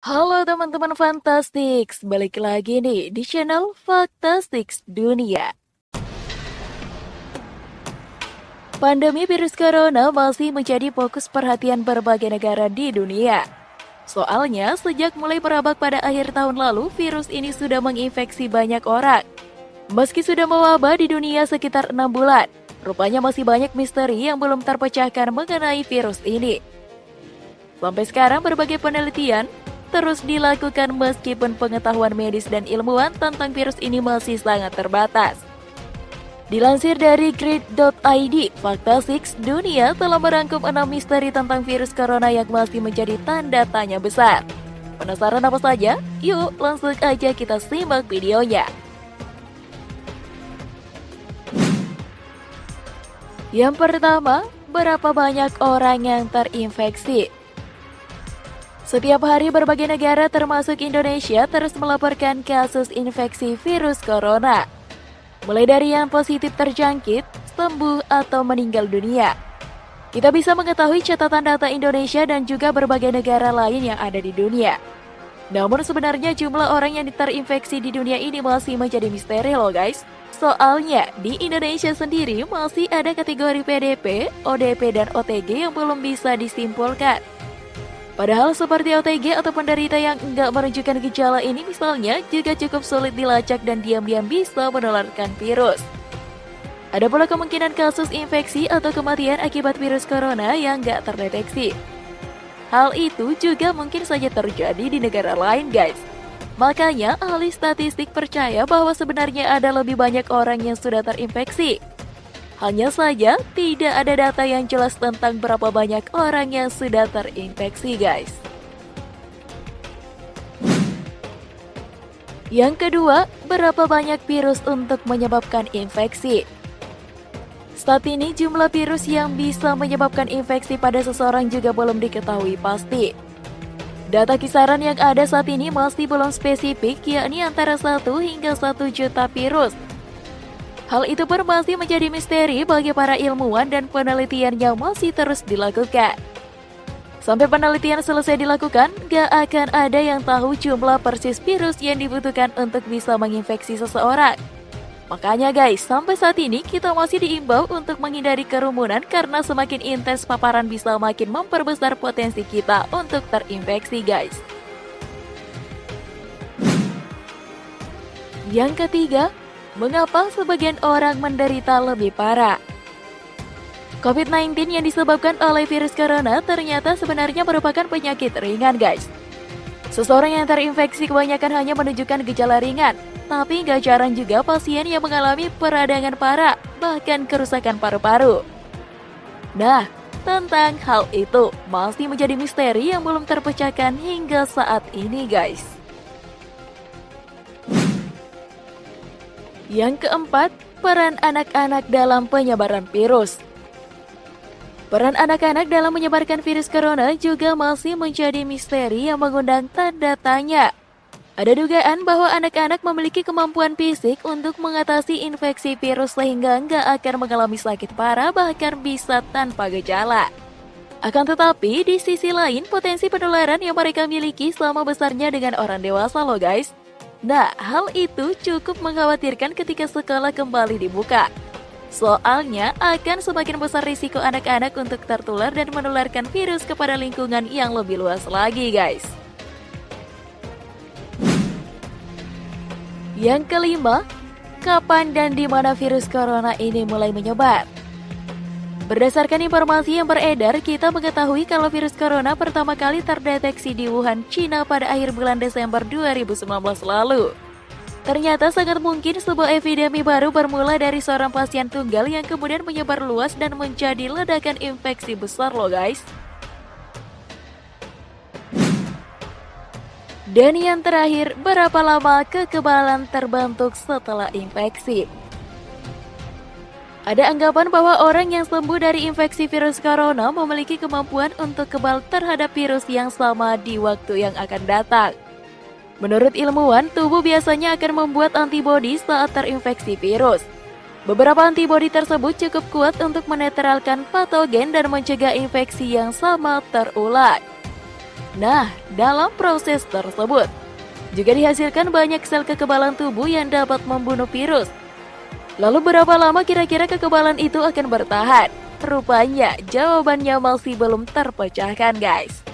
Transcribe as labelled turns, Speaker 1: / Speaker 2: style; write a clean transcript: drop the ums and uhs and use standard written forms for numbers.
Speaker 1: Halo teman-teman Fantastics, balik lagi nih di channel Fantastics Dunia. Pandemi virus corona masih menjadi fokus perhatian berbagai negara di dunia. Soalnya, sejak mulai merebak pada akhir tahun lalu, virus ini sudah menginfeksi banyak orang. Meski sudah mewabah di dunia sekitar 6 bulan, rupanya masih banyak misteri yang belum terpecahkan mengenai virus ini. Sampai sekarang berbagai penelitian terus dilakukan meskipun pengetahuan medis dan ilmuwan tentang virus ini masih sangat terbatas. Dilansir dari grid.id, Fantastics Dunia telah merangkum 6 misteri tentang virus corona yang masih menjadi tanda tanya besar. Penasaran apa saja? Yuk langsung aja kita simak videonya. Yang pertama, berapa banyak orang yang terinfeksi? Setiap hari berbagai negara termasuk Indonesia terus melaporkan kasus infeksi virus corona. Mulai dari yang positif terjangkit, sembuh atau meninggal dunia. Kita bisa mengetahui catatan data Indonesia dan juga berbagai negara lain yang ada di dunia. Namun sebenarnya jumlah orang yang terinfeksi di dunia ini masih menjadi misteri loh guys. Soalnya di Indonesia sendiri masih ada kategori PDP, ODP dan OTG yang belum bisa disimpulkan. Padahal seperti OTG atau penderita yang enggak menunjukkan gejala ini misalnya juga cukup sulit dilacak dan diam-diam bisa menularkan virus. Ada pula kemungkinan kasus infeksi atau kematian akibat virus corona yang enggak terdeteksi. Hal itu juga mungkin saja terjadi di negara lain guys. Makanya ahli statistik percaya bahwa sebenarnya ada lebih banyak orang yang sudah terinfeksi. Hanya saja, tidak ada data yang jelas tentang berapa banyak orang yang sudah terinfeksi, guys. Yang kedua, berapa banyak virus untuk menyebabkan infeksi? Saat ini, jumlah virus yang bisa menyebabkan infeksi pada seseorang juga belum diketahui pasti. Data kisaran yang ada saat ini masih belum spesifik, yakni antara 1 hingga 1 juta virus. Hal itu pun masih menjadi misteri bagi para ilmuwan dan penelitian yang masih terus dilakukan. Sampai penelitian selesai dilakukan, gak akan ada yang tahu jumlah persis virus yang dibutuhkan untuk bisa menginfeksi seseorang. Makanya guys, sampai saat ini kita masih diimbau untuk menghindari kerumunan karena semakin intens paparan bisa makin memperbesar potensi kita untuk terinfeksi guys. Yang ketiga, mengapa sebagian orang menderita lebih parah? COVID-19 yang disebabkan oleh virus corona ternyata sebenarnya merupakan penyakit ringan guys. Seseorang yang terinfeksi kebanyakan hanya menunjukkan gejala ringan, tapi gak jarang juga pasien yang mengalami peradangan parah, bahkan kerusakan paru-paru. Nah, tentang hal itu masih menjadi misteri yang belum terpecahkan hingga saat ini guys. Yang keempat, peran anak-anak dalam penyebaran virus. Peran anak-anak dalam menyebarkan virus corona juga masih menjadi misteri yang mengundang tanda tanya. Ada dugaan bahwa anak-anak memiliki kemampuan fisik untuk mengatasi infeksi virus sehingga nggak akan mengalami sakit parah bahkan bisa tanpa gejala. Akan tetapi, di sisi lain potensi penularan yang mereka miliki sama besarnya dengan orang dewasa loh guys. Nah, hal itu cukup mengkhawatirkan ketika sekolah kembali dibuka. Soalnya akan semakin besar risiko anak-anak untuk tertular dan menularkan virus kepada lingkungan yang lebih luas lagi, guys. Yang kelima, kapan dan di mana virus corona ini mulai menyebar? Berdasarkan informasi yang beredar, kita mengetahui kalau virus corona pertama kali terdeteksi di Wuhan, China pada akhir bulan Desember 2019 lalu. Ternyata sangat mungkin sebuah epidemi baru bermula dari seorang pasien tunggal yang kemudian menyebar luas dan menjadi ledakan infeksi besar loh guys. Dan yang terakhir, berapa lama kekebalan terbentuk setelah infeksi? Ada anggapan bahwa orang yang sembuh dari infeksi virus corona memiliki kemampuan untuk kebal terhadap virus yang sama di waktu yang akan datang. Menurut ilmuwan, tubuh biasanya akan membuat antibodi saat terinfeksi virus. Beberapa antibodi tersebut cukup kuat untuk menetralkan patogen dan mencegah infeksi yang sama terulang. Nah, dalam proses tersebut, juga dihasilkan banyak sel kekebalan tubuh yang dapat membunuh virus. Lalu berapa lama kira-kira kekebalan itu akan bertahan? Rupanya jawabannya masih belum terpecahkan guys.